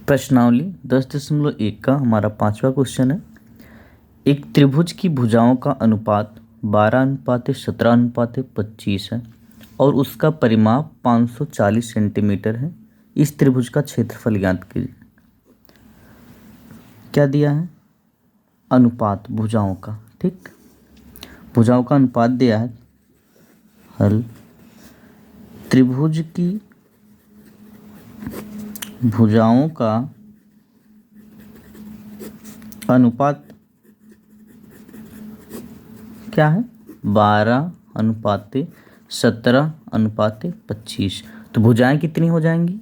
प्रश्नावली 10.1 का हमारा 5वां क्वेश्चन है। एक त्रिभुज की भुजाओं का अनुपात 12:17:25 है और उसका परिमाप 540 सेंटीमीटर है। इस त्रिभुज का क्षेत्रफल ज्ञात कीजिए। क्या दिया है? अनुपात भुजाओं का। ठीक, भुजाओं का अनुपात दिया है। हल, त्रिभुज की भुजाओं का अनुपात क्या है? 12:17:25। तो भुजाएं कितनी हो जाएंगी?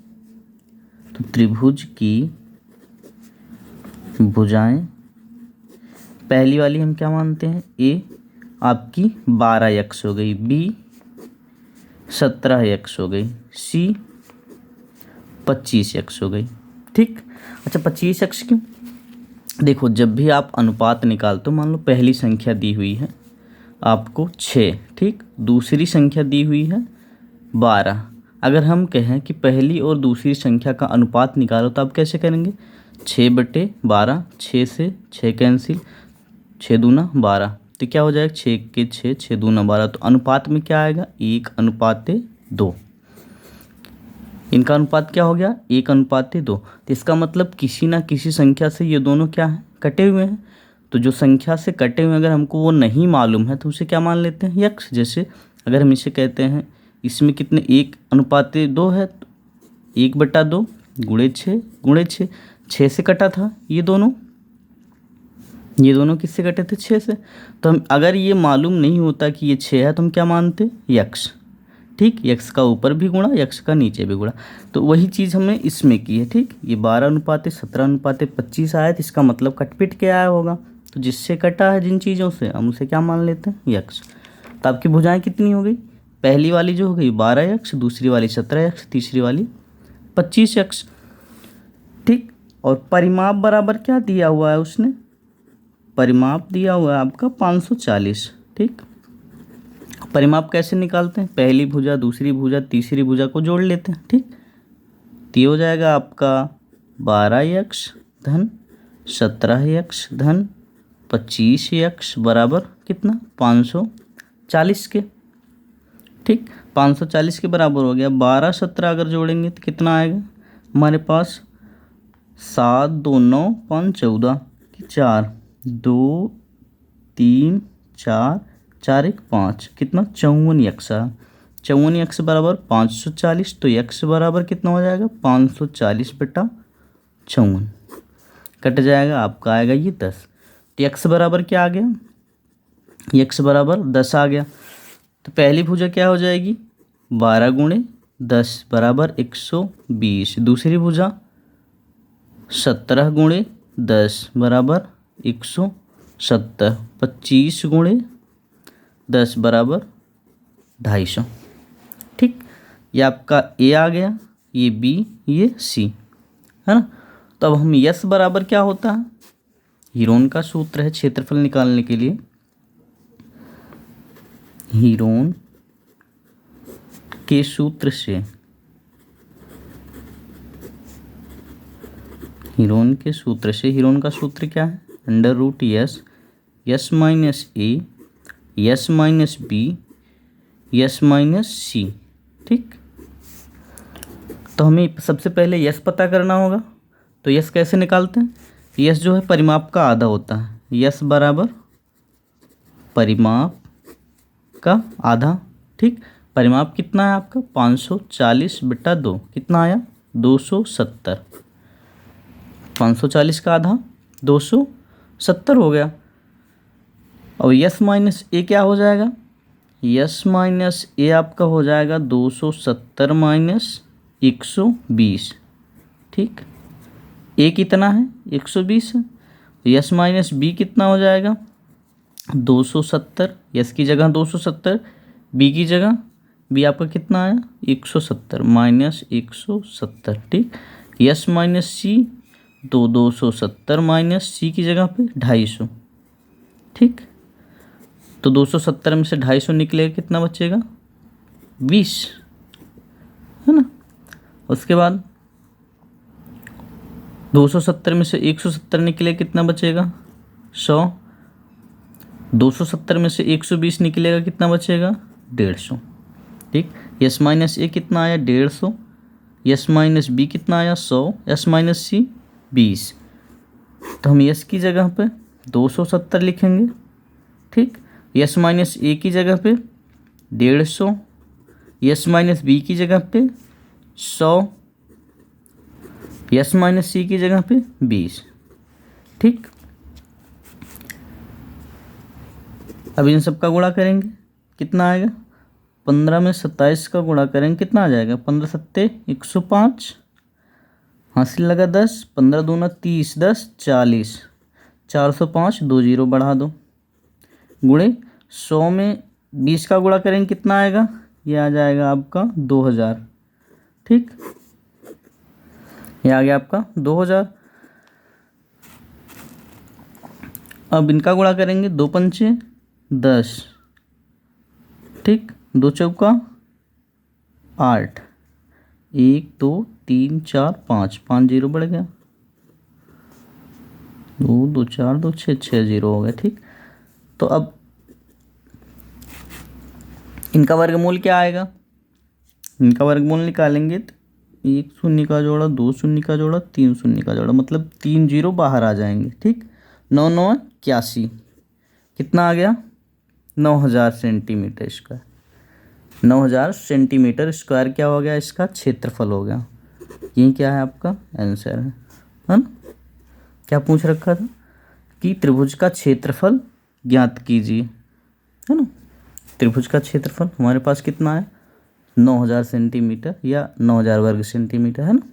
तो त्रिभुज की भुजाएं, पहली वाली हम क्या मानते हैं? ए आपकी 12x हो गई, बी 17x हो गई, सी 25x हो गई। ठीक, अच्छा 25x क्यों? देखो, जब भी आप अनुपात निकालते हो, मान लो पहली संख्या दी हुई है आपको 6, ठीक, दूसरी संख्या दी हुई है 12। अगर हम कहें कि पहली और दूसरी संख्या का अनुपात निकालो तो आप कैसे करेंगे? 6/12, 6 से 6 कैंसिल, 6 दूना 12, तो क्या हो जाएगा? 6 के 6, 6 दूना 12। तो अनुपात में क्या आएगा? 1:2। इनका अनुपात क्या हो गया? 1:2। तो इसका मतलब किसी ना किसी संख्या से ये दोनों क्या है? कटे हुए हैं। तो जो संख्या से कटे हुए, अगर हमको वो नहीं मालूम है तो उसे क्या मान लेते हैं? यक्ष। जैसे अगर हम इसे कहते हैं, इसमें कितने 1:2 है, तो 1/2 गुणे 6 गुणे 6, 6 से कटा था ये दोनों किससे कटे थे? 6 से। तो हम अगर ये मालूम नहीं होता कि ये 6 है तो हम क्या मानते? यक्ष। ठीक, यक्ष का ऊपर भी गुणा, यक्ष का नीचे भी गुणा। तो वही चीज़ हमने इसमें की है। ठीक, ये 12:17:25 आया, तो इसका मतलब कटपिट के आया होगा। तो जिससे कटा है जिन चीज़ों से, हम उसे क्या मान लेते हैं? यक्ष। तो आपकी भुजाएं कितनी हो गई? पहली वाली जो हो गई 12x, दूसरी वाली 17x, तीसरी वाली 25x। ठीक, और परिमाप बराबर क्या दिया हुआ है उसने? परिमाप दिया हुआ है आपका 540। ठीक, परिमाप कैसे निकालते हैं? पहली भुजा, दूसरी भुजा, तीसरी भुजा को जोड़ लेते हैं। ठीक, तो ये हो जाएगा आपका 12x धन 17x धन 25x बराबर कितना? 540 के। ठीक, 540 के बराबर हो गया। 12 17 अगर जोड़ेंगे तो कितना आएगा हमारे पास? 7 2 9 5 14, 4 2 3 4 4 1 5, कितना? 54x। 54x बराबर 540। तो x बराबर कितना हो जाएगा? 540/54 कट जाएगा, आपका आएगा ये 10। तो x बराबर क्या आ गया? x बराबर 10 आ गया। तो पहली भुजा क्या हो जाएगी? 12 गुणे 10 बराबर 120। दूसरी भुजा 17 गुणे 10 बराबर 170। 25 गुणे 10 बराबर 250। ठीक, ये आपका ए आ गया, ये बी, ये सी, है ना। तो अब हम यस बराबर क्या होता है? हीरोन का सूत्र है क्षेत्रफल निकालने के लिए। हीरोन के सूत्र से, हीरोन का सूत्र क्या है? √S, S minus A, S minus B, S minus C. ठीक, तो हमें सबसे पहले यस पता करना होगा। तो यस कैसे निकालते हैं? यस जो है परिमाप का आधा होता है। यस बराबर परिमाप का आधा। ठीक, परिमाप कितना है आपका? 540/2, कितना आया? 270। 540 का आधा 270 हो गया। और यस माइनस ए क्या हो जाएगा? यस माइनस ए आपका हो जाएगा 270 माइनस 120। ठीक, ए कितना है? 120 है। यस माइनस बी कितना हो जाएगा? 270। यस की जगह 270, बी की जगह, बी आपका कितना आया? 170 माइनस 170। ठीक, यस माइनस सी 270 माइनस सी की जगह पे 250। ठीक, तो 270 में से 250 निकलेगा, कितना बचेगा? 20, है ना। उसके बाद 270 में से 170 निकले कितना बचेगा? 100। 270 में से 120 निकलेगा कितना बचेगा? 150। ठीक, यस माइनस ए कितना आया? 150। यस माइनस बी कितना आया? 100। यस माइनस सी 20। तो हम यस की जगह पे 270 लिखेंगे। ठीक, यस माइनस ए की जगह पे 150, यस माइनस बी की जगह पे 100, यस माइनस सी की जगह पे 20। ठीक, अब इन सब का गुणा करेंगे कितना आएगा? 15 में 27 का गुणा करेंगे कितना आ जाएगा? 15 सत्ते 105, हासिल लगा 10, 15 दूना 30, 10 40, 405, 2 जीरो बढ़ा दो, गुणे 100 में 20 का गुणा करेंगे कितना आएगा? ये आ जाएगा आपका 2000। ठीक, ये आ गया आपका 2000। अब इनका गुणा करेंगे 2 पंचे 10, ठीक, 2 चौका 8, 1 2 3 4 5, 5 जीरो बढ़ गया, 2 2 4 2 6, 6 जीरो हो गया। ठीक, तो अब इनका वर्गमूल क्या आएगा? इनका वर्गमूल निकालेंगे तो 1 शून्य का जोड़ा, 2 शून्य का जोड़ा, 3 शून्य का जोड़ा, मतलब 3 जीरो बाहर आ जाएंगे। ठीक, 9 9 81, कितना आ गया? 9000 सेंटीमीटर स्क्वायर। 9000 सेंटीमीटर स्क्वायर क्या हो गया? इसका क्षेत्रफल हो गया। ये क्या है? आपका आंसर है ना? क्या पूछ रखा था कि त्रिभुज का क्षेत्रफल ज्ञात कीजिए, है ना? त्रिभुज का क्षेत्रफल हमारे पास कितना है? 9000 सेंटीमीटर या 9000 वर्ग सेंटीमीटर, है ना?